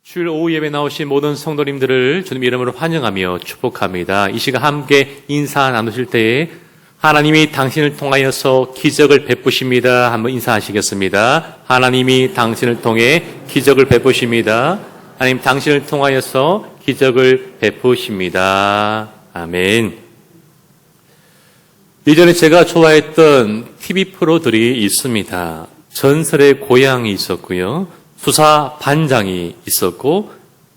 주일 오후 예배 나오신 모든 성도님들을 주님 이름으로 환영하며 축복합니다. 이 시간 함께 인사 나누실 때에 하나님이 당신을 통하여서 기적을 베푸십니다. 한번 인사하시겠습니다. 하나님이 당신을 통해 기적을 베푸십니다. 하나님 당신을 통하여서 기적을 베푸십니다. 아멘. 이전에 제가 좋아했던 TV 프로들이 있습니다. 전설의 고향이 있었고요. 수사 반장이 있었고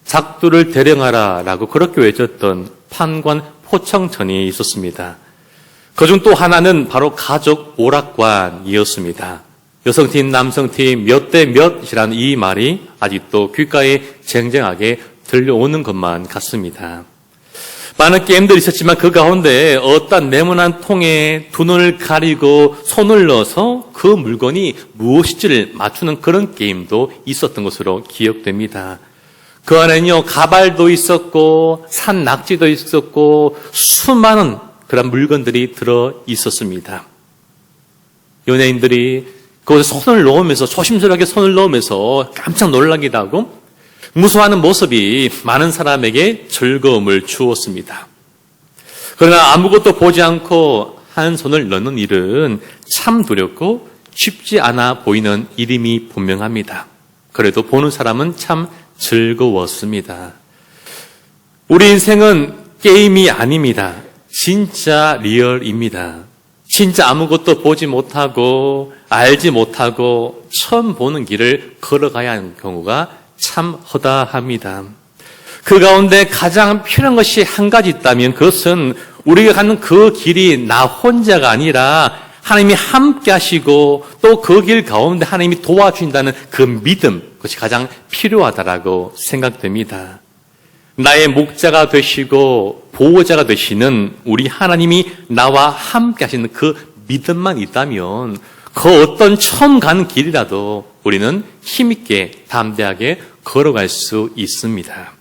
작두를 대령하라 라고 그렇게 외쳤던 판관 포청천이 있었습니다. 그중 또 하나는 바로 가족 오락관이었습니다. 여성팀 남성팀 몇 대 몇이라는 이 말이 아직도 귓가에 쟁쟁하게 들려오는 것만 같습니다. 많은 게임들이 있었지만 그 가운데 어떤 네모난 통에 두 눈을 가리고 손을 넣어서 그 물건이 무엇인지를 맞추는 그런 게임도 있었던 것으로 기억됩니다. 그 안에는요, 가발도 있었고 산낙지도 있었고 수많은 그런 물건들이 들어 있었습니다. 연예인들이 거기서 손을 넣으면서 조심스럽게 손을 넣으면서 깜짝 놀라기도 하고 무서워하는 모습이 많은 사람에게 즐거움을 주었습니다. 그러나 아무것도 보지 않고 한 손을 넣는 일은 참 두렵고 쉽지 않아 보이는 일임이 분명합니다. 그래도 보는 사람은 참 즐거웠습니다. 우리 인생은 게임이 아닙니다. 진짜 리얼입니다. 진짜 아무것도 보지 못하고 알지 못하고 처음 보는 길을 걸어가야 하는 경우가 참 허다합니다. 그 가운데 가장 필요한 것이 한 가지 있다면 그것은 우리가 가는 그 길이 나 혼자가 아니라 하나님이 함께 하시고 또 그 길 가운데 하나님이 도와주신다는 그 믿음, 그것이 가장 필요하다라고 생각됩니다. 나의 목자가 되시고 보호자가 되시는 우리 하나님이 나와 함께 하시는 그 믿음만 있다면 그 어떤 처음 가는 길이라도 우리는 힘있게 담대하게 걸어갈 수 있습니다.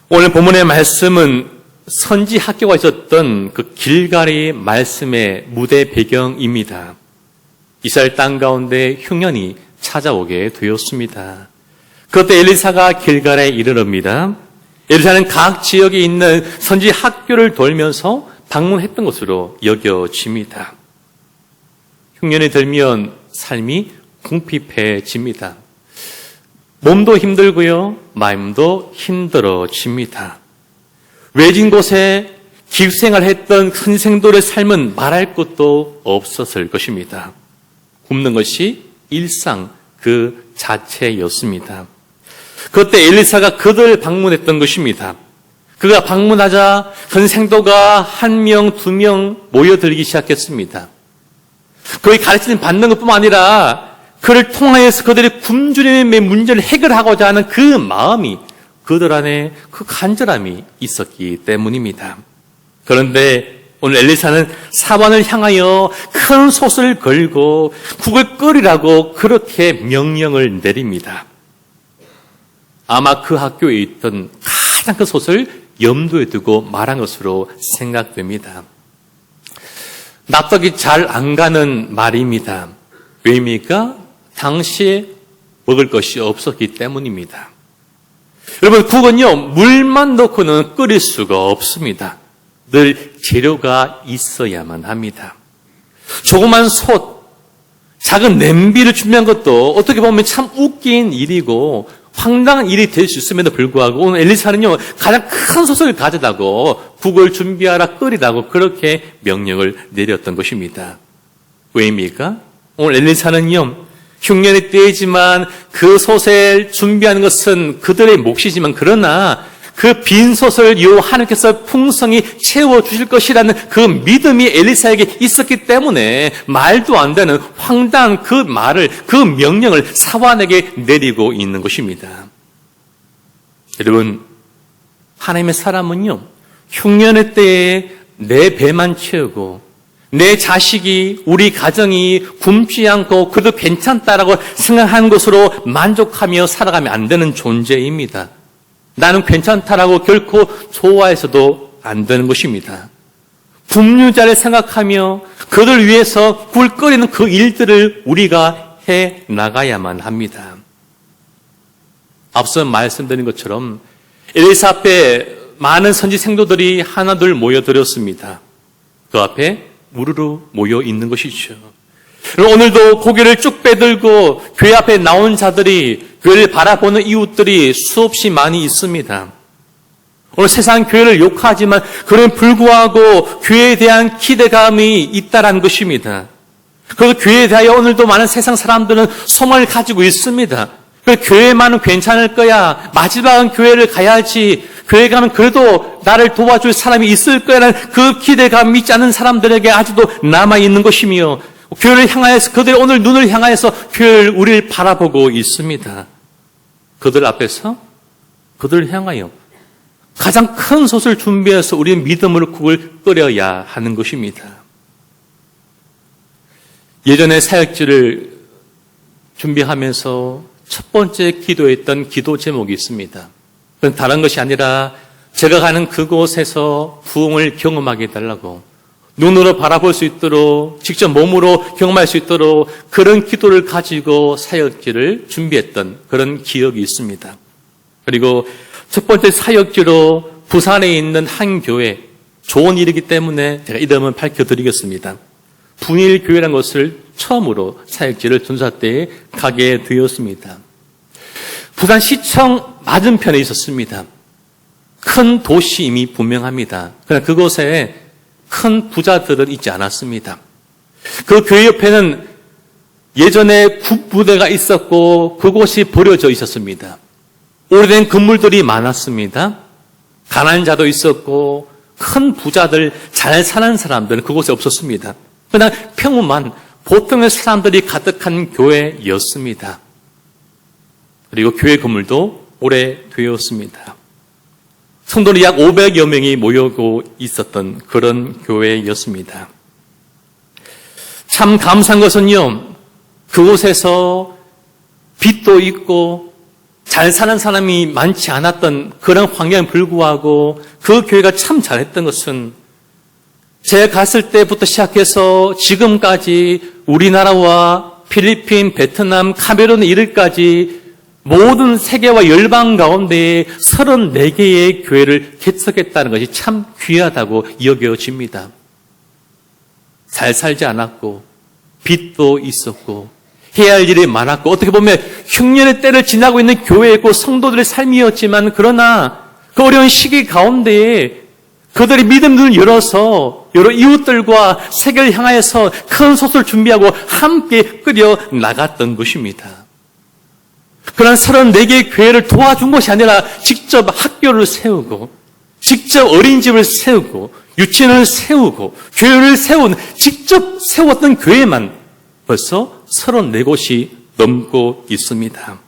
오늘 본문의 말씀은 선지 학교가 있었던 그 길갈의 말씀의 무대 배경입니다. 이스라엘 땅 가운데 흉년이 찾아오게 되었습니다. 그때 엘리사가 길갈에 이르릅니다. 엘리사는 각 지역에 있는 선지 학교를 돌면서 방문했던 것으로 여겨집니다. 흉년이 들면 삶이 궁핍해집니다. 몸도 힘들고요, 마음도 힘들어집니다. 외진 곳에 기숙생활을 했던 선생들의 삶은 말할 것도 없었을 것입니다. 굶는 것이 일상 그 자체였습니다. 그때 엘리사가 그들을 방문했던 것입니다. 그가 방문하자 선생도가 1명, 2명 모여들기 시작했습니다. 그의 가르침을 받는 것뿐만 아니라 그를 통하여서 그들의 굶주림의 문제를 해결하고자 하는 그 마음이 그들 안에 그 간절함이 있었기 때문입니다. 그런데 오늘 엘리사는 사환을 향하여 큰 솥을 걸고 국을 끓이라고 그렇게 명령을 내립니다. 아마 그 학교에 있던 가장 큰 솥을 염두에 두고 말한 것으로 생각됩니다. 납득이 잘 안 가는 말입니다. 왜입니까? 당시에 먹을 것이 없었기 때문입니다. 여러분, 국은요, 물만 넣고는 끓일 수가 없습니다. 늘 재료가 있어야만 합니다. 조그만 솥, 작은 냄비를 준비한 것도 어떻게 보면 참 웃긴 일이고 황당한 일이 될 수 있음에도 불구하고 오늘 엘리사는요, 가장 큰 솥을 가져다고 국을 준비하라, 끓이라고 그렇게 명령을 내렸던 것입니다. 왜입니까? 오늘 엘리사는요, 흉년의 때이지만 그 솥을 준비하는 것은 그들의 몫이지만 그러나 그 빈 솥을 요 하나님께서 풍성히 채워주실 것이라는 그 믿음이 엘리사에게 있었기 때문에 말도 안 되는 황당한 그 말을, 그 명령을 사환에게 내리고 있는 것입니다. 여러분, 하나님의 사람은요, 흉년의 때에 내 배만 채우고 내 자식이, 우리 가정이 굶지 않고 그래도 괜찮다라고 생각하는 것으로 만족하며 살아가면 안 되는 존재입니다. 나는 괜찮다라고 결코 좋아해서도 안 되는 것입니다. 굶는 자를 생각하며 그들 위해서 굴 끓이는 그 일들을 우리가 해 나가야만 합니다. 앞서 말씀드린 것처럼 엘리사 앞에 많은 선지 생도들이 하나둘 모여들었습니다. 그 앞에 우르르 모여 있는 것이죠. 오늘도 고개를 쭉 빼들고 교회 앞에 나온 자들이, 교회를 바라보는 이웃들이 수없이 많이 있습니다. 오늘 세상 교회를 욕하지만 그런 불구하고 교회에 대한 기대감이 있다라는 것입니다. 그래서 교회에 대하여 오늘도 많은 세상 사람들은 소망을 가지고 있습니다. 교회만은 괜찮을 거야. 마지막은 교회를 가야지. 교회 가면 그래도 나를 도와줄 사람이 있을 거야라는 그 기대감 믿지 않는 사람들에게 아직도 남아있는 것이며, 교회를 향하여서, 그들이 오늘 눈을 향하여서 우리를 바라보고 있습니다. 그들 앞에서, 그들을 향하여 가장 큰 솥을 준비해서 우리의 믿음으로 국을 끓여야 하는 것입니다. 예전에 사역지를 준비하면서 첫 번째 기도했던 기도 제목이 있습니다. 그건 다른 것이 아니라 제가 가는 그곳에서 부흥을 경험하게 해달라고, 눈으로 바라볼 수 있도록, 직접 몸으로 경험할 수 있도록 그런 기도를 가지고 사역지를 준비했던 그런 기억이 있습니다. 그리고 첫 번째 사역지로 부산에 있는 한 교회, 좋은 일이기 때문에 제가 이름을 밝혀드리겠습니다. 분일교회라는 것을 처음으로 사역지를 전사 때에 가게 되었습니다. 부산시청 맞은편에 있었습니다. 큰 도시임이 분명합니다. 그러나 그곳에 큰 부자들은 있지 않았습니다. 그 교회 옆에는 예전에 국부대가 있었고 그곳이 버려져 있었습니다. 오래된 건물들이 많았습니다. 가난한 자도 있었고 큰 부자들, 잘 사는 사람들은 그곳에 없었습니다. 그냥 평범한 보통의 사람들이 가득한 교회였습니다. 그리고 교회 건물도 오래되었습니다. 성도는 약 500여 명이 모이고 있었던 그런 교회였습니다. 참 감사한 것은요, 그곳에서 빚도 있고 잘 사는 사람이 많지 않았던 그런 환경에 불구하고 그 교회가 참 잘했던 것은, 제가 갔을 때부터 시작해서 지금까지 우리나라와 필리핀, 베트남, 카메룬에 이르기까지 모든 세계와 열방 가운데 34개의 교회를 개척했다는 것이 참 귀하다고 여겨집니다. 잘 살지 않았고 빚도 있었고 해야 할 일이 많았고, 어떻게 보면 흉년의 때를 지나고 있는 교회이고 성도들의 삶이었지만, 그러나 그 어려운 시기 가운데에 그들이 믿음 눈을 열어서 여러 이웃들과 세계를 향하여서 큰 솥을 준비하고 함께 끓여 나갔던 것입니다. 그런 34개의 교회를 도와준 것이 아니라 직접 학교를 세우고, 직접 어린이집을 세우고, 유치원을 세우고, 교회를 세운, 직접 세웠던 교회만 벌써 34곳이 넘고 있습니다.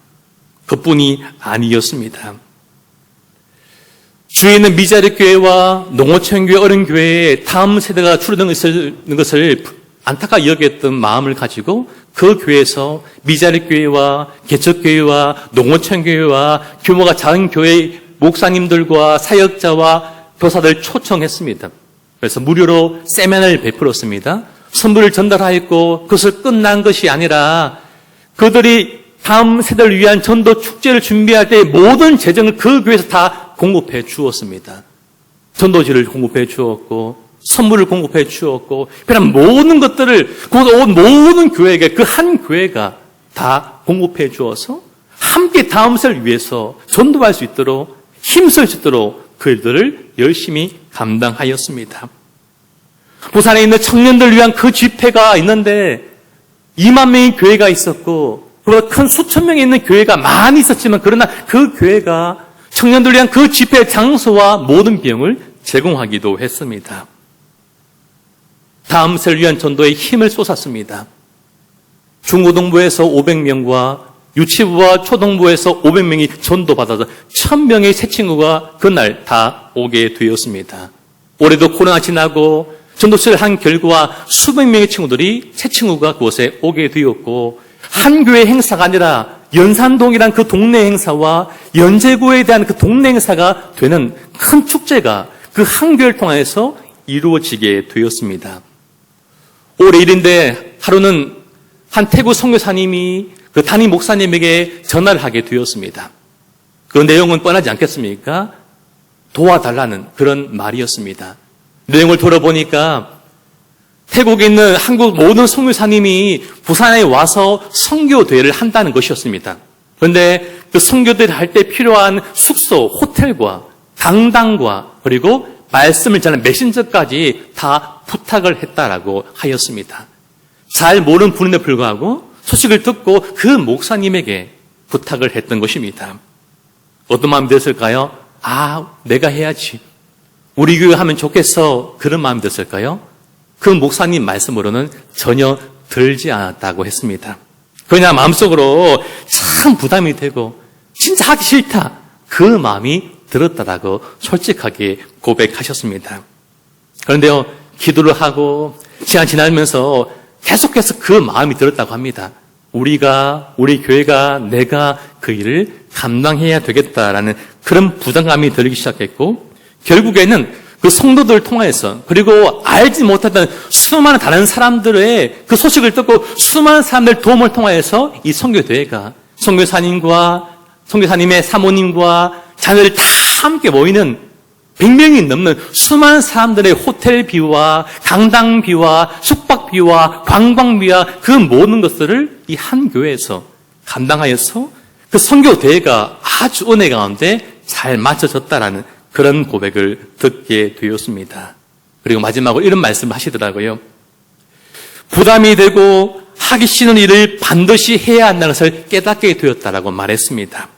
그뿐이 아니었습니다. 주위에 있는 미자립교회와 농어촌교회, 어른교회에 다음 세대가 줄어드는 것을 안타깝게 여겼던 마음을 가지고 그 교회에서 미자립교회와 개척교회와 농어촌교회와 규모가 작은 교회 목사님들과 사역자와 교사들 초청했습니다. 그래서 무료로 세미나를 베풀었습니다. 선물을 전달하였고, 그것을 끝난 것이 아니라 그들이 다음 세대를 위한 전도 축제를 준비할 때 모든 재정을 그 교회에서 다 공급해 주었습니다. 전도지를 공급해 주었고, 선물을 공급해 주었고, 그런 모든 것들을 곧 온 모든 교회에게, 그 한 교회가 다 공급해 주어서 함께 다음 세대를 위해서 전도할 수 있도록, 힘쓸 수 있도록 그 일들을 열심히 감당하였습니다. 부산에 있는 청년들을 위한 그 집회가 있는데 2만 명의 교회가 있었고, 그보다 큰 수천 명이 있는 교회가 많이 있었지만, 그러나 그 교회가 청년들을 위한 그 집회 장소와 모든 비용을 제공하기도 했습니다. 다음 세를 위한 전도에 힘을 쏟았습니다. 중고등부에서 500명과 유치부와 초등부에서 500명이 전도받아서 1000명의 새 친구가 그날 다 오게 되었습니다. 올해도 코로나 지나고 전도체를 한 결과 수백 명의 친구들이, 새 친구가 그곳에 오게 되었고, 한 교회 행사가 아니라 연산동이란 그 동네 행사와 연제구에 대한 그 동네 행사가 되는 큰 축제가 그 한 교회를 통해서 이루어지게 되었습니다. 올해 일인데 하루는 한 태국 선교사님이 그 담임 목사님에게 전화를 하게 되었습니다. 그 내용은 뻔하지 않겠습니까? 도와달라는 그런 말이었습니다. 내용을 돌아보니까 태국에 있는 한국 모든 선교사님이 부산에 와서 선교대회를 한다는 것이었습니다. 그런데 그 선교대회를 할 때 필요한 숙소, 호텔과 강당과 그리고 말씀을 전하는 메신저까지 다 부탁을 했다라고 하였습니다. 잘 모르는 분인데 불구하고 소식을 듣고 그 목사님에게 부탁을 했던 것입니다. 어떤 마음이 들었을까요? 내가 해야지. 우리 교회 하면 좋겠어. 그런 마음이 들었을까요? 그 목사님 말씀으로는 전혀 들지 않았다고 했습니다. 그냥 마음속으로 참 부담이 되고 진짜 하기 싫다. 그 마음이 들었다라고 솔직하게 고백하셨습니다. 그런데요, 기도를 하고 시간 지나면서 계속해서 그 마음이 들었다고 합니다. 우리 교회가 내가 그 일을 감당해야 되겠다라는 그런 부담감이 들기 시작했고, 결국에는 그 성도들을 통해서 그리고 알지 못했던 수많은 다른 사람들의 그 소식을 듣고 수많은 사람들의 도움을 통해서 이 선교대회가 선교사님의 사모님과 자녀들 다 함께 모이는 100명이 넘는 수많은 사람들의 호텔비와 강당비와 숙박비와 관광비와 그 모든 것들을 이 한 교회에서 감당하여서 그 선교대회가 아주 은혜 가운데 잘 맞춰졌다라는 그런 고백을 듣게 되었습니다. 그리고 마지막으로 이런 말씀을 하시더라고요. 부담이 되고 하기 싫은 일을 반드시 해야 한다는 것을 깨닫게 되었다라고 말했습니다.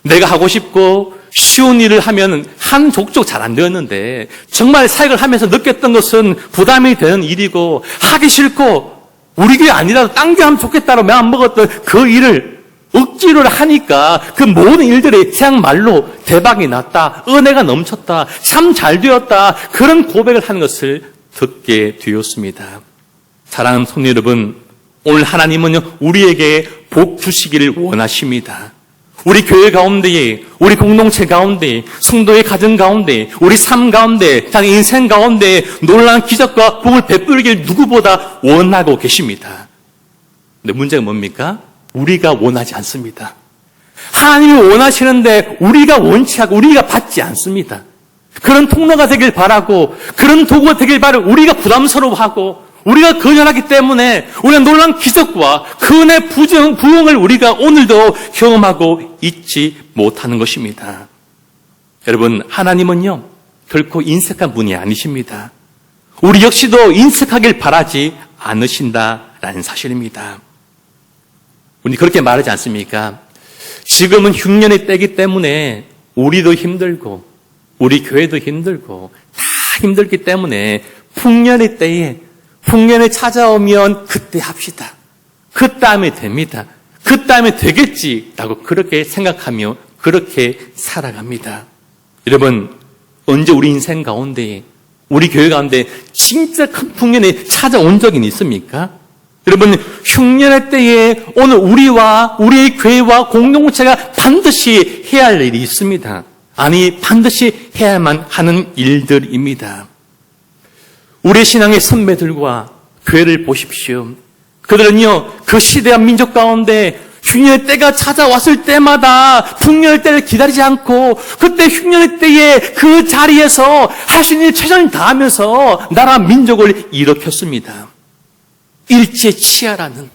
내가 하고 싶고 쉬운 일을 하면 한 족족 잘 안 되었는데 정말 사역을 하면서 느꼈던 것은 부담이 되는 일이고 하기 싫고 우리 교회 아니라도 딴 교회 하면 좋겠다고 마음 먹었던 그 일을 억지로 하니까 그 모든 일들이 그야말로 대박이 났다. 은혜가 넘쳤다. 참 잘 되었다. 그런 고백을 하는 것을 듣게 되었습니다. 사랑하는 성도 여러분, 오늘 하나님은요, 우리에게 복 주시기를 원하십니다. 우리 교회 가운데에, 우리 공동체 가운데, 성도의 가정 가운데, 우리 삶 가운데, 자기 인생 가운데 놀라운 기적과 복을 베풀기를 누구보다 원하고 계십니다. 근데 문제가 뭡니까? 우리가 원하지 않습니다. 하나님이 원하시는데 우리가 원치 않고 우리가 받지 않습니다. 그런 통로가 되길 바라고 그런 도구가 되길 바라고 우리가 부담스러워하고 우리가 거절하기 때문에 우리가 놀라운 기적과 그 은혜 부흥을 우리가 오늘도 경험하고 있지 못하는 것입니다. 여러분, 하나님은요 결코 인색한 분이 아니십니다. 우리 역시도 인색하길 바라지 않으신다라는 사실입니다. 우리 그렇게 말하지 않습니까? 지금은 흉년의 때이기 때문에 우리도 힘들고 우리 교회도 힘들고 다 힘들기 때문에 풍년의 때에 풍년이 찾아오면 그때 합시다. 그 다음에 됩니다. 그 다음에 되겠지라고 그렇게 생각하며 그렇게 살아갑니다. 여러분, 언제 우리 인생 가운데 우리 교회 가운데 진짜 큰 풍년이 찾아온 적이 있습니까? 여러분, 흉년의 때에 오늘 우리와 우리의 교회와 공동체가 반드시 해야 할 일이 있습니다. 아니, 반드시 해야만 하는 일들입니다. 우리 신앙의 선배들과 교회를 보십시오. 그들은요, 그 시대와 민족 가운데 흉년의 때가 찾아왔을 때마다 풍년의 때를 기다리지 않고 그때 흉년의 때에 그 자리에서 할 수 있는 최선을 다하면서 나라 민족을 일으켰습니다. 일제치하라는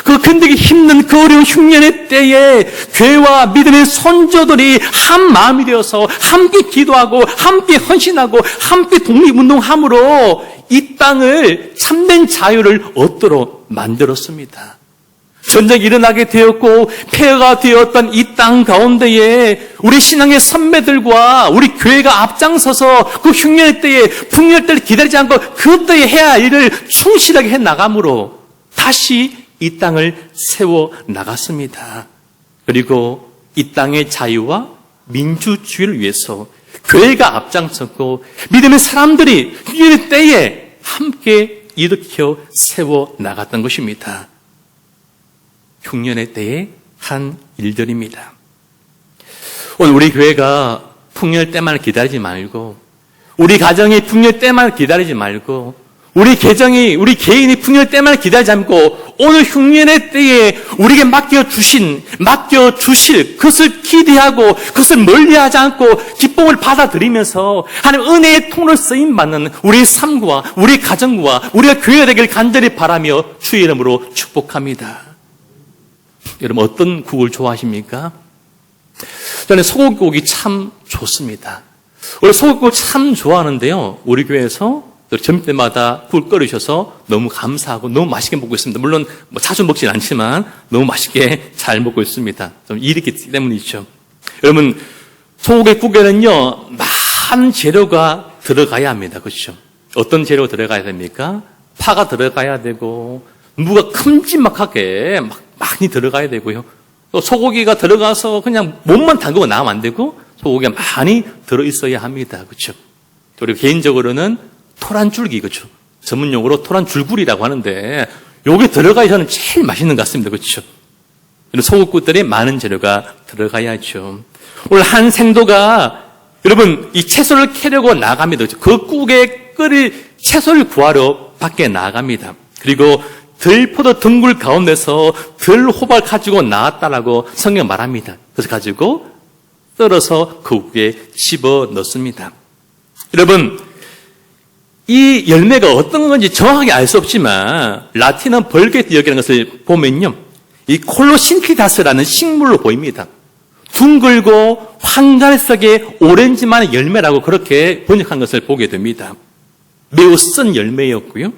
그 견디기 힘든 그 어려운 흉년의 때에 교회와 믿음의 선조들이 한 마음이 되어서 함께 기도하고 함께 헌신하고 함께 독립운동함으로 이 땅을 참된 자유를 얻도록 만들었습니다. 전쟁이 일어나게 되었고 폐허가 되었던 이 땅 가운데에 우리 신앙의 선배들과 우리 교회가 앞장서서 그 흉년의 때에 풍년의 때를 기다리지 않고 그때에 해야 할 일을 충실하게 해나감으로 다시 이 땅을 세워 나갔습니다. 그리고 이 땅의 자유와 민주주의를 위해서 교회가 앞장섰고 믿음의 사람들이 흉년의 때에 함께 일으켜 세워 나갔던 것입니다. 흉년의 때에 한 일들입니다. 오늘 우리 교회가 풍년 때만 기다리지 말고 우리 가정이 풍년 때만 기다리지 말고 우리 개인이 풍년의 때만 기다리지 않고 오늘 흉년의 때에 우리에게 맡겨주실 그것을 기대하고 그것을 멀리하지 않고 기쁨을 받아들이면서 하나님 은혜의 통로 쓰임받는 우리의 삶과 우리 가정과 우리가 교회가 되길 간절히 바라며 주의 이름으로 축복합니다. 여러분 어떤 국을 좋아하십니까? 저는 소고기국이 참 좋습니다. 우리 소고기국을 참 좋아하는데요. 우리 교회에서 점심 때마다 국 끓이셔서 너무 감사하고 너무 맛있게 먹고 있습니다. 물론 자주 먹진 않지만 너무 맛있게 잘 먹고 있습니다. 좀 일이 있기 때문이죠. 여러분 소고기국에는요 많은 재료가 들어가야 합니다. 그렇죠? 어떤 재료가 들어가야 됩니까? 파가 들어가야 되고 무가 큼지막하게 많이 들어가야 되고요. 또 소고기가 들어가서 그냥 몸만 담그고 나오면 안 되고 소고기가 많이 들어있어야 합니다. 그렇죠? 그리고 개인적으로는 토란줄기, 그렇죠? 전문용어로 토란줄굴이라고 하는데 요게 들어가야 저는 제일 맛있는 것 같습니다. 그렇죠? 소고기국들에 많은 재료가 들어가야죠. 오늘 한 생도가 여러분 이 채소를 캐려고 나갑니다. 그렇죠? 그 국에 끓일 채소를 구하러 밖에 나갑니다. 그리고 들포도 덩굴 가운데서 들호박 가지고 나왔다라고 성경 말합니다. 그래서 가지고 썰어서 그 국에 집어 넣습니다. 여러분 이 열매가 어떤 건지 정확하게 알 수 없지만 라틴어 벌게티역이라는 것을 보면요, 이 콜로신티다스라는 식물로 보입니다. 둥글고 황갈색의 오렌지만의 열매라고 그렇게 번역한 것을 보게 됩니다. 매우 쓴 열매였고요,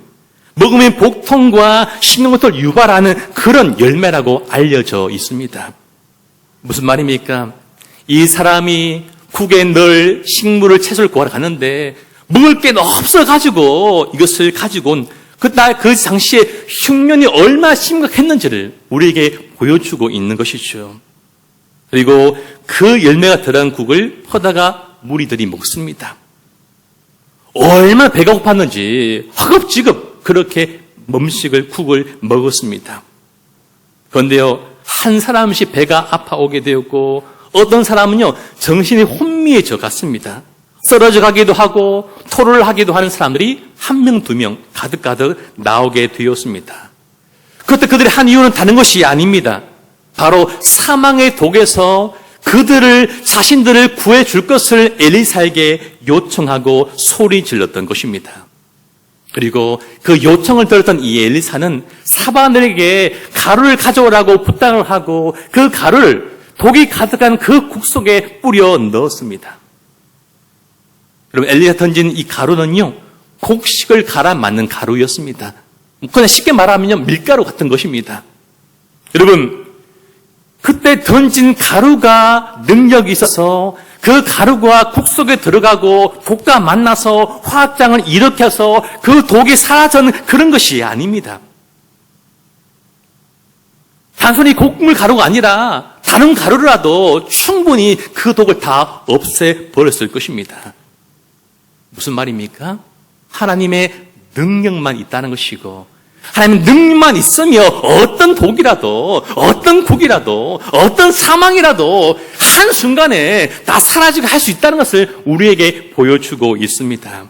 먹으면 복통과 식용부터 유발하는 그런 열매라고 알려져 있습니다. 무슨 말입니까? 이 사람이 국에 넣을 식물을 채소를 구하러 가는데 먹을 게 없어가지고 이것을 가지고 온 그 당시에 흉년이 얼마나 심각했는지를 우리에게 보여주고 있는 것이죠. 그리고 그 열매가 들어간 국을 퍼다가 무리들이 먹습니다. 얼마나 배가 고팠는지 허겁지겁 그렇게 국을 먹었습니다. 그런데요, 한 사람씩 배가 아파오게 되었고 어떤 사람은요 정신이 혼미해져 갔습니다. 쓰러져 가기도 하고 토를 하기도 하는 사람들이 한 명, 두 명 가득가득 나오게 되었습니다. 그때 그들이 한 이유는 다른 것이 아닙니다. 바로 사망의 독에서 자신들을 구해줄 것을 엘리사에게 요청하고 소리 질렀던 것입니다. 그리고 그 요청을 들었던 이 엘리사는 사바들에게 가루를 가져오라고 부탁을 하고 그 가루를 독이 가득한 그 국 속에 뿌려 넣었습니다. 여러분 엘리사가 던진 이 가루는요 곡식을 갈아 만든 가루였습니다. 그냥 쉽게 말하면요 밀가루 같은 것입니다. 여러분 그때 던진 가루가 능력이 있어서 그 가루가 국 속에 들어가고 독과 만나서 화학장을 일으켜서 그 독이 사라지는 그런 것이 아닙니다. 단순히 곡물 가루가 아니라 다른 가루라도 충분히 그 독을 다 없애버렸을 것입니다. 무슨 말입니까? 하나님의 능력만 있다는 것이고 하나님의 능력만 있으며 어떤 독이라도 어떤 국이라도 어떤 사망이라도 한순간에 다 사라지게 할 수 있다는 것을 우리에게 보여주고 있습니다.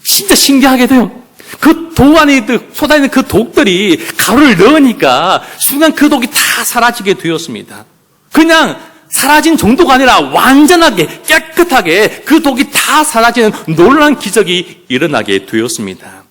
진짜 신기하게도요, 그 독 안에 쏟아있는 그 독들이 가루를 넣으니까 순간 그 독이 다 사라지게 되었습니다. 그냥 사라진 정도가 아니라 완전하게 깨끗하게 그 독이 다 사라지는 놀라운 기적이 일어나게 되었습니다.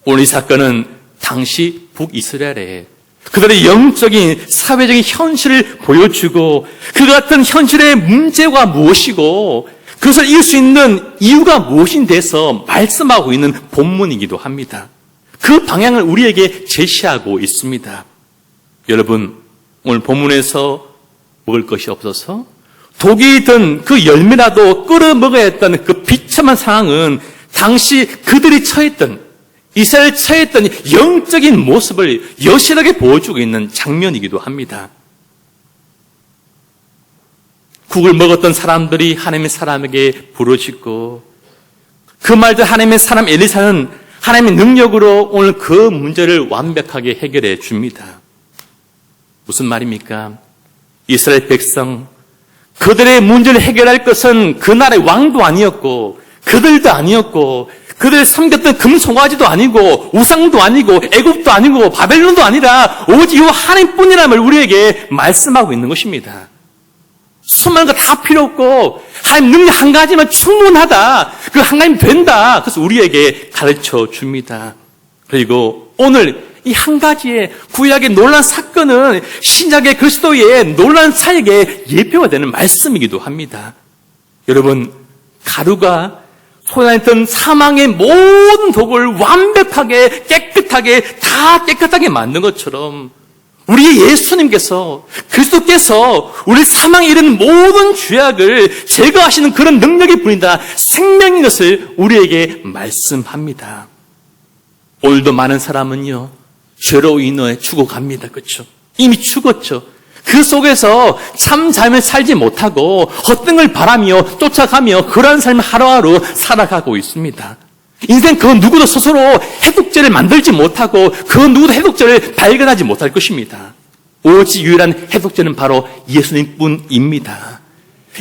오늘 이 사건은 당시 북이스라엘에 그들의 영적인 사회적인 현실을 보여주고 그 같은 현실의 문제가 무엇이고 그것을 이길 수 있는 이유가 무엇인 데서 말씀하고 있는 본문이기도 합니다. 그 방향을 우리에게 제시하고 있습니다. 여러분 오늘 본문에서 먹을 것이 없어서 독이 든 그 열매라도 끌어 먹어야 했던 그 비참한 상황은 당시 그들이 이스라엘이 처했던 영적인 모습을 여실하게 보여주고 있는 장면이기도 합니다. 국을 먹었던 사람들이 하나님의 사람에게 부르짖고 그 말들 하나님의 사람 엘리사는 하나님의 능력으로 오늘 그 문제를 완벽하게 해결해 줍니다. 무슨 말입니까? 이스라엘 백성, 그들의 문제를 해결할 것은 그 나라의 왕도 아니었고 그들도 아니었고 그들 섬겼던 금송아지도 아니고 우상도 아니고 애굽도 아니고 바벨론도 아니라 오직 이 하나님뿐이라는 우리에게 말씀하고 있는 것입니다. 수많은 거 다 필요 없고 하나님 능력 한 가지만 충분하다. 그 한 가지면 된다. 그래서 우리에게 가르쳐 줍니다. 그리고 오늘 이 한 가지의 구약의 놀란 사건은 신약의 그리스도의 놀란 사역의 예표가 되는 말씀이기도 합니다. 여러분, 가루가 쏟아냈던 사망의 모든 독을 완벽하게 깨끗하게 만든 것처럼 우리 예수님께서 그리스도께서 우리 사망에 이른 모든 죄악을 제거하시는 그런 능력이 분이다. 생명인 것을 우리에게 말씀합니다. 오늘도 많은 사람은요, 죄로 인해 죽어갑니다. 그렇죠? 이미 죽었죠. 그 속에서 참 삶을 살지 못하고 헛된 걸 바라며 쫓아가며 그러한 삶을 하루하루 살아가고 있습니다. 인생 그 누구도 스스로 해독제를 만들지 못하고 그 누구도 해독제를 발견하지 못할 것입니다. 오직 유일한 해독제는 바로 예수님뿐입니다.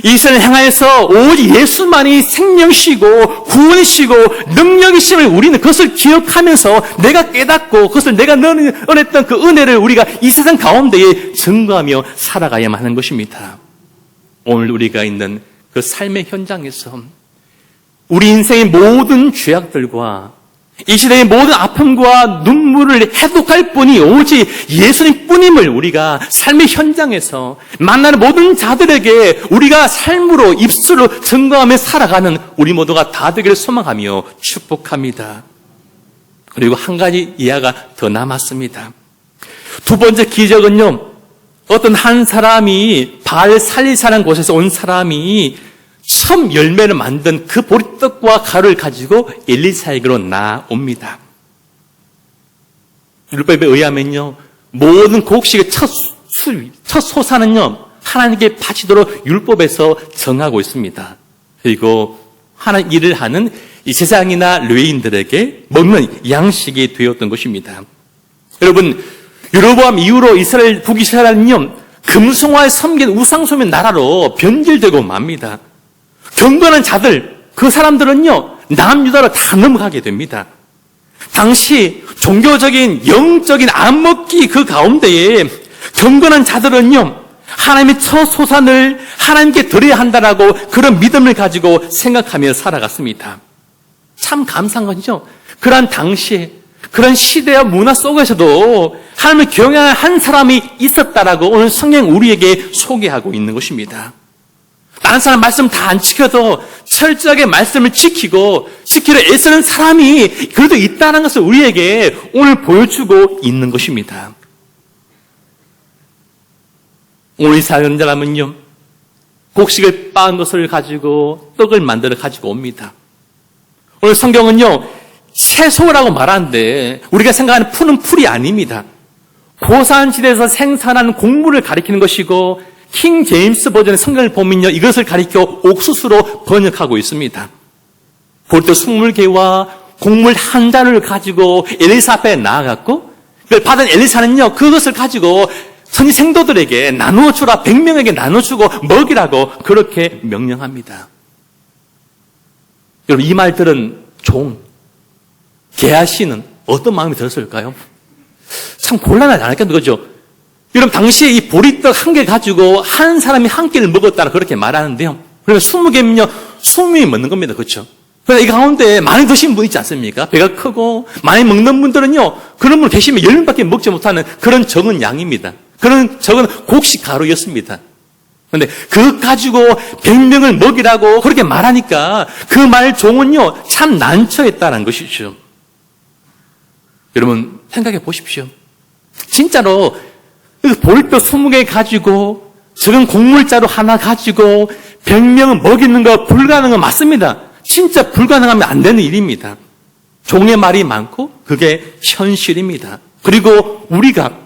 이 세상을 향하여서 오직 예수만이 생명이시고 구원이시고 능력이심을 우리는 그것을 기억하면서 내가 깨닫고 그것을 내가 얻었던 그 은혜를 우리가 이 세상 가운데에 증거하며 살아가야만 하는 것입니다. 오늘 우리가 있는 그 삶의 현장에서 우리 인생의 모든 죄악들과 이 시대의 모든 아픔과 눈물을 해독할 분이 오직 예수님 뿐임을 우리가 삶의 현장에서 만나는 모든 자들에게 우리가 삶으로 입술로 증거하며 살아가는 우리 모두가 다 되기를 소망하며 축복합니다. 그리고 한 가지 이야기가 더 남았습니다. 두 번째 기적은요, 어떤 한 사람이 바알 살리사라는 곳에서 온 사람이 처음 열매를 만든 그 보리떡과 가루를 가지고 엘리사에게로 나옵니다. 율법에 의하면요, 모든 곡식의 첫 소사는요, 하나님께 바치도록 율법에서 정하고 있습니다. 그리고 하나님 일을 하는 이 제사장이나 레위인들에게 먹는 양식이 되었던 것입니다. 여러분, 여로보암 이후로 이스라엘 북이스라엘은요, 금송아에 섬긴 우상소의 나라로 변질되고 맙니다. 경건한 자들, 그 사람들은요, 남유다로 다 넘어가게 됩니다. 당시 종교적인 영적인 암먹기 그 가운데에 경건한 자들은요, 하나님의 첫 소산을 하나님께 드려야 한다라고 그런 믿음을 가지고 생각하며 살아갔습니다. 참 감사한 건요, 그런 당시에 그런 시대와 문화 속에서도 하나님을 경외하는 한 사람이 있었다라고 오늘 성경 우리에게 소개하고 있는 것입니다. 다른 사람 말씀 다 안 지켜도 철저하게 말씀을 지키려 애쓰는 사람이 그래도 있다는 것을 우리에게 오늘 보여주고 있는 것입니다. 오늘 이 사람은요, 곡식을 빻은 것을 가지고 떡을 만들어 가지고 옵니다. 오늘 성경은요, 채소라고 말하는데 우리가 생각하는 푸는 풀이 아닙니다. 고산지대에서 생산하는 곡물을 가리키는 것이고, 킹 제임스 버전의 성경을 보면요, 이것을 가리켜 옥수수로 번역하고 있습니다. 보리떡 20개와 곡물 한 잔을 가지고 엘리사 앞에 나아갔고, 그걸 받은 엘리사는요, 그것을 가지고 선지 생도들에게 나누어주라, 100명에게 나눠주고 먹이라고 그렇게 명령합니다. 여러분, 이 말들은 게하시는 어떤 마음이 들었을까요? 참 곤란하지 않았겠는 거죠. 여러분, 당시에 이 보리떡 한 개 가지고 한 사람이 한 끼를 먹었다라 그렇게 말하는데요. 그러면 20개면요, 20명이 먹는 겁니다. 그렇죠? 그래서 이 가운데 많이 드신 분 있지 않습니까? 배가 크고 많이 먹는 분들은요, 그런 분 계시면 10명밖에 먹지 못하는 그런 적은 양입니다. 그런 적은 곡식 가루였습니다. 그런데 그것 가지고 100명을 먹이라고 그렇게 말하니까 그 말 종은요, 참 난처했다는 것이죠. 여러분, 생각해 보십시오. 진짜로 보리떡 20개 가지고 적은 곡물자루 하나 가지고 100명을 먹이는 거 불가능한 거 맞습니다. 진짜 불가능하면 안 되는 일입니다. 종의 말이 많고 그게 현실입니다. 그리고 우리가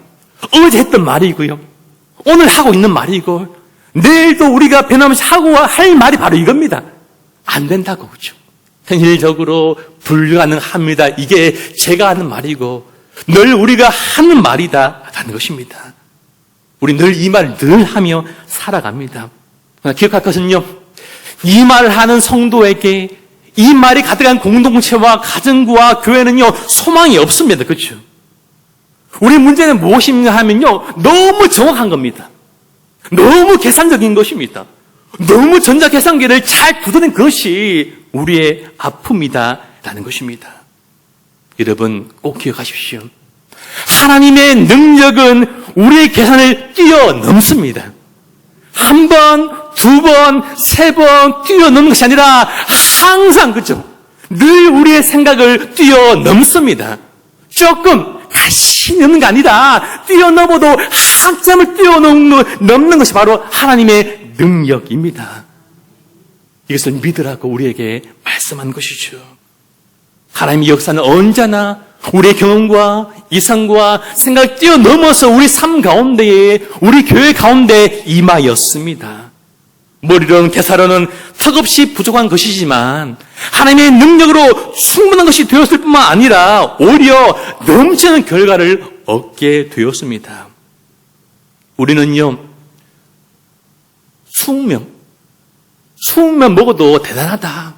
어제 했던 말이고요, 오늘 하고 있는 말이고, 내일도 우리가 변함없이 하고 할 말이 바로 이겁니다. 안 된다고, 그렇죠? 현실적으로 불가능합니다. 이게 제가 하는 말이고 늘 우리가 하는 말이다라는 것입니다. 우리 늘 이 말을 늘 하며 살아갑니다. 기억할 것은요, 이 말을 하는 성도에게 이 말이 가득한 공동체와 가정과 교회는요, 소망이 없습니다. 그렇죠? 우리 문제는 무엇인가 하면요, 너무 정확한 겁니다. 너무 계산적인 것입니다. 너무 전자계산기를 잘 두드린 것이 우리의 아픔이다라는 것입니다. 여러분 꼭 기억하십시오. 하나님의 능력은 우리의 계산을 뛰어넘습니다. 한 번, 두 번, 세 번 뛰어넘는 것이 아니라 항상 그죠? 늘 우리의 생각을 뛰어넘습니다. 조금 간신히 넘는 게 아니라 뛰어넘어도 한참을 뛰어넘는 것이 바로 하나님의 능력입니다. 이것을 믿으라고 우리에게 말씀한 것이죠. 하나님의 역사는 언제나 우리의 경험과 이상과 생각을 뛰어넘어서 우리 삶 가운데에, 우리 교회 가운데 임하였습니다. 머리로는 계산으로는 턱없이 부족한 것이지만 하나님의 능력으로 충분한 것이 되었을 뿐만 아니라 오히려 넘치는 결과를 얻게 되었습니다. 우리는요, 20명 먹어도 대단하다.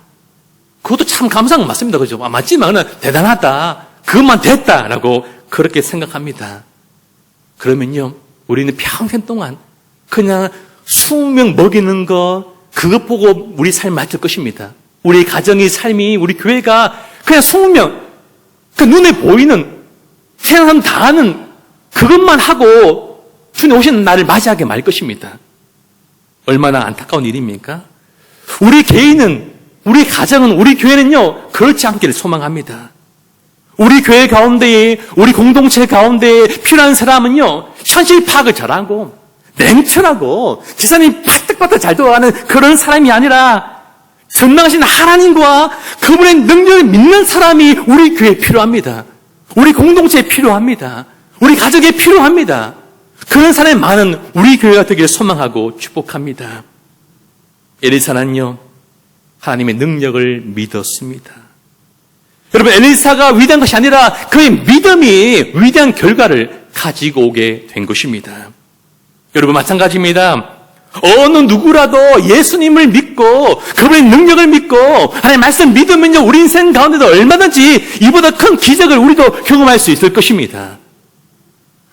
그것도 참 감사한 건 맞습니다. 그죠? 맞지만 대단하다. 그것만 됐다라고 그렇게 생각합니다. 그러면요, 우리는 평생 동안 그냥 20명 먹이는 거, 그것 보고 우리 삶 맞을 것입니다. 우리 가정의 삶이, 우리 교회가 그냥 20명, 그 눈에 보이는, 세상 사람 다 아는 그것만 하고 주님 오시는 날을 맞이하게 말 것입니다. 얼마나 안타까운 일입니까? 우리 개인은, 우리 가정은, 우리 교회는요, 그렇지 않기를 소망합니다. 우리 교회 가운데에, 우리 공동체 가운데에 필요한 사람은요, 현실 파악을 잘하고, 냉철하고, 지사님 파닥파닥 잘 돌아가는 그런 사람이 아니라, 전능하신 하나님과 그분의 능력을 믿는 사람이 우리 교회에 필요합니다. 우리 공동체에 필요합니다. 우리 가족에 필요합니다. 그런 사람이 많은 우리 교회가 되기를 소망하고 축복합니다. 엘리사는요, 하나님의 능력을 믿었습니다. 여러분, 엘리사가 위대한 것이 아니라 그의 믿음이 위대한 결과를 가지고 오게 된 것입니다. 여러분, 마찬가지입니다. 어느 누구라도 예수님을 믿고 그분의 능력을 믿고 하나님의 말씀 믿으면요, 우리 인생 가운데도 얼마든지 이보다 큰 기적을 우리도 경험할 수 있을 것입니다.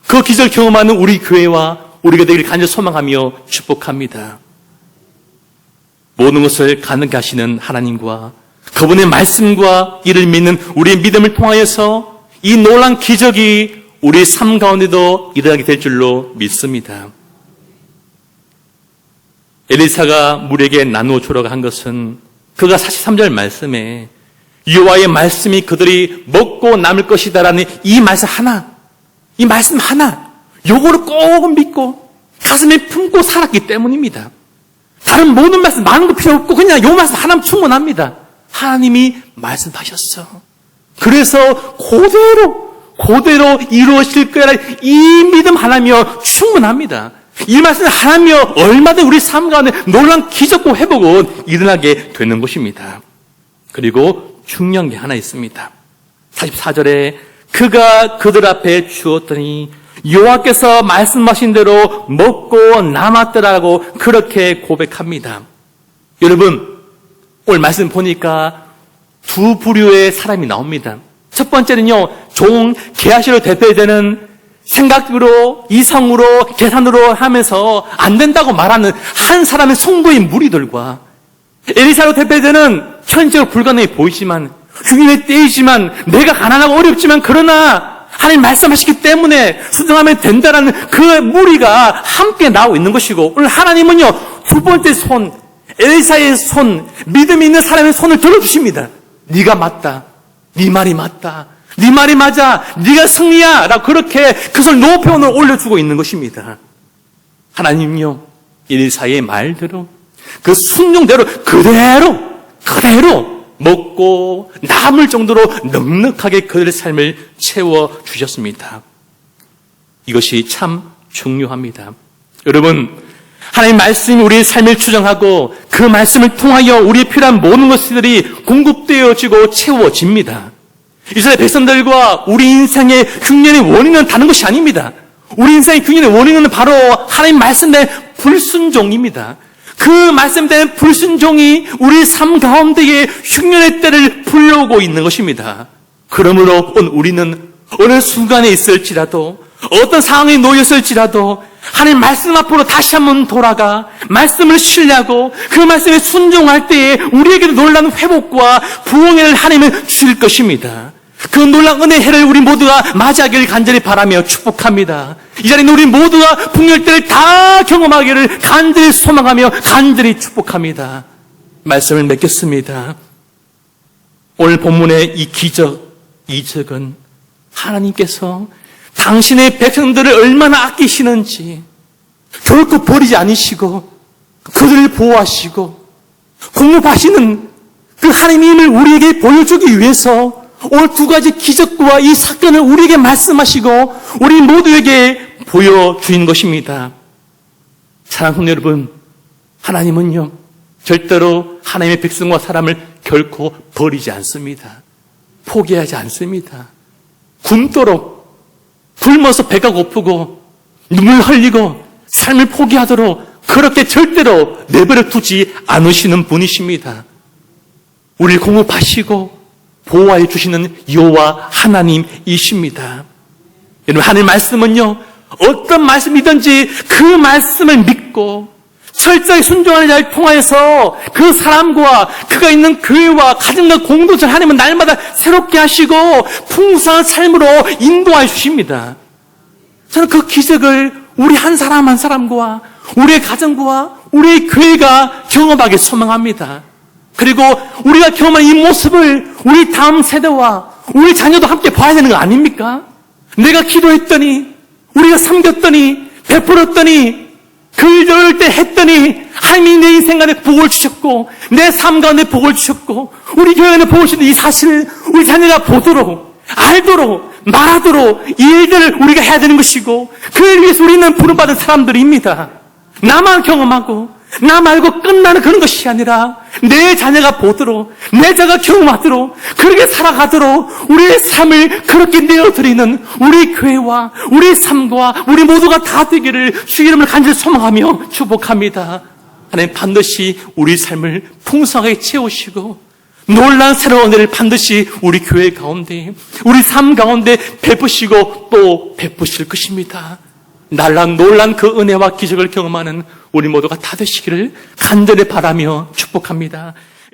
그 기적을 경험하는 우리 교회와 우리가 되기를 간절히 소망하며 축복합니다. 모든 것을 가능케 하시는 하나님과 그분의 말씀과 이를 믿는 우리의 믿음을 통하여서 이 놀라운 기적이 우리 삶 가운데도 일어나게 될 줄로 믿습니다. 엘리사가 물에게 나누어 주라고 한 것은 그가 43절 말씀에 여호와의 말씀이 그들이 먹고 남을 것이다라는 이 말씀 하나, 요거를 꼭 믿고 가슴에 품고 살았기 때문입니다. 다른 모든 말씀 많은 거 필요 없고 그냥 요 말씀 하나면 충분합니다. 하나님이 말씀하셨어. 그래서 그대로 이루어질 거라 이 믿음 하나면 충분합니다. 이 말씀 하나면 얼마든지 우리 삶 가운데 놀라운 기적과 회복은 일어나게 되는 것입니다. 그리고 중요한 게 하나 있습니다. 44절에 그가 그들 앞에 주었더니 여호와께서 말씀하신 대로 먹고 남았더라고 그렇게 고백합니다. 여러분, 오늘 말씀 보니까 두 부류의 사람이 나옵니다. 첫 번째는요, 게하시로 대표되는 생각으로, 이성으로, 계산으로 하면서 안 된다고 말하는 한 사람의 송도인 무리들과 엘리사로 대표되는 현실적으로 불가능해 보이지만 주님의 때이지만 내가 가난하고 어렵지만 그러나 하나님 말씀하시기 때문에 순종하면 된다라는 그 무리가 함께 나오고 있는 것이고 오늘 하나님은요, 두 번째 손, 엘리사의 손, 믿음이 있는 사람의 손을 들어주십니다. 네가 맞다. 네 말이 맞다. 네 말이 맞아. 네가 승리야. 라고 그렇게 그 손을 높여 오늘 올려주고 있는 것입니다. 하나님요, 엘리사의 말대로 그 순종대로 그대로 먹고 남을 정도로 넉넉하게 그들의 삶을 채워주셨습니다. 이것이 참 중요합니다. 여러분, 하나님의 말씀이 우리의 삶을 추정하고 그 말씀을 통하여 우리의 필요한 모든 것들이 공급되어지고 채워집니다. 이스라엘 백성들과 우리 인생의 흉년의 원인은 다른 것이 아닙니다. 우리 인생의 흉년의 원인은 바로 하나님 말씀의 불순종입니다. 그 말씀대로 불순종이 우리 삶 가운데에 흉년의 때를 불러오고 있는 것입니다. 그러므로 우리는 어느 순간에 있을지라도, 어떤 상황에 놓였을지라도 하나님 말씀 앞으로 다시 한번 돌아가 말씀을 신뢰하고 그 말씀에 순종할 때에 우리에게도 놀라운 회복과 부흥을 하나님은 주실 것입니다. 그 놀라운 은혜의 해를 우리 모두가 맞이하기를 간절히 바라며 축복합니다. 이 자리에 우리 모두가 풍요의 때를 다 경험하기를 간절히 소망하며 간절히 축복합니다. 말씀을 맺겠습니다. 오늘 본문의 이 기적, 이적은 하나님께서 당신의 백성들을 얼마나 아끼시는지, 결코 버리지 않으시고 그들을 보호하시고 공급하시는 그 하나님을 우리에게 보여주기 위해서 오늘 두 가지 기적과 이 사건을 우리에게 말씀하시고 우리 모두에게 보여주는 것입니다. 사랑하는 성도 여러분, 하나님은요 절대로 하나님의 백성과 사람을 결코 버리지 않습니다. 포기하지 않습니다. 굶도록, 굶어서 배가 고프고 눈물 흘리고 삶을 포기하도록 그렇게 절대로 내버려 두지 않으시는 분이십니다. 우리를 공급하시고 보호해 주시는 여호와 하나님이십니다. 여러분, 하나님 말씀은요 어떤 말씀이든지 그 말씀을 믿고 철저히 순종하는 자를 통하여서 그 사람과 그가 있는 교회와 가정과 공동체를 하나님은 날마다 새롭게 하시고 풍성한 삶으로 인도하여 주십니다. 저는 그 기적을 우리 한 사람 한 사람과 우리의 가정과 우리의 교회가 경험하길 소망합니다. 그리고 우리가 경험한 이 모습을 우리 다음 세대와 우리 자녀도 함께 봐야 되는 거 아닙니까? 내가 기도했더니, 우리가 섬겼더니, 베풀었더니, 그럴 때 했더니 하나님이 내 인생 안에 복을 주셨고 내 삶 가운데 복을 주셨고 우리 교회 안에 복을 주신 이 사실을 우리 자녀가 보도록, 알도록, 말하도록 이 일들을 우리가 해야 되는 것이고, 그를 위해서 우리는 부름받은 사람들입니다. 나만 경험하고 나 말고 끝나는 그런 것이 아니라 내 자녀가 보도록, 내 자가 경험하도록, 그렇게 살아가도록 우리의 삶을 그렇게 내어드리는 우리 교회와 우리 삶과 우리 모두가 다 되기를 주의 이름을 간절히 소망하며 축복합니다. 하나님 반드시 우리 삶을 풍성하게 채우시고 놀라운 새로운 은혜를 반드시 우리 교회 가운데, 우리 삶 가운데 베푸시고 또 베푸실 것입니다. 놀란 그 은혜와 기적을 경험하는 우리 모두가 다 되시기를 간절히 바라며 축복합니다.